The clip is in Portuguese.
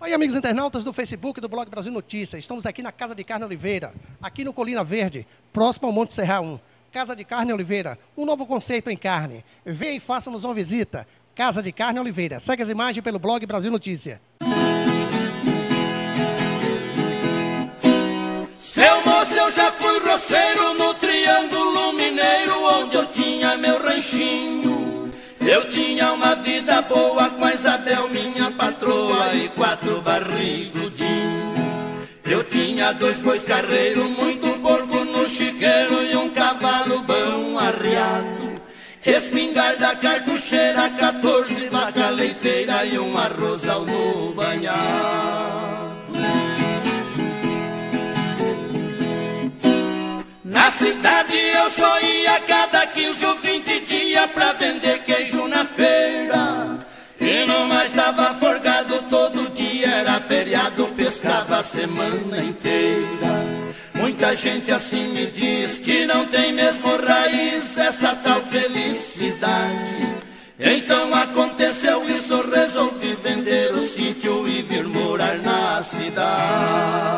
Oi, amigos internautas do Facebook do Blog Brasil Notícias. Estamos aqui na Casa de Carne Oliveira, aqui no Colina Verde, próximo ao Monte Serra 1. Casa de Carne Oliveira, um novo conceito em carne. Venha e faça-nos uma visita. Casa de Carne Oliveira. Segue as imagens pelo Blog Brasil Notícias. Seu moço, eu já fui roceiro no Triângulo Mineiro, onde eu tinha meu ranchinho. Eu tinha uma vida boa com a Isabel, minha patroa, e 4 barrigudinhos. Eu tinha 2 bois carreiros, muito porco no chiqueiro e um cavalo bom arriado. Espingarda cartucheira, 14 vaca leiteira e um arrozal no banhado. Na cidade eu só ia cada 15 ou 20 dias pra vender queijo na feira. E não mais estava forgado, todo dia era feriado, pescava a semana inteira. Muita gente assim me diz que não tem mesmo raiz essa tal felicidade. Então aconteceu isso, resolvi vender o sítio e vir morar na cidade.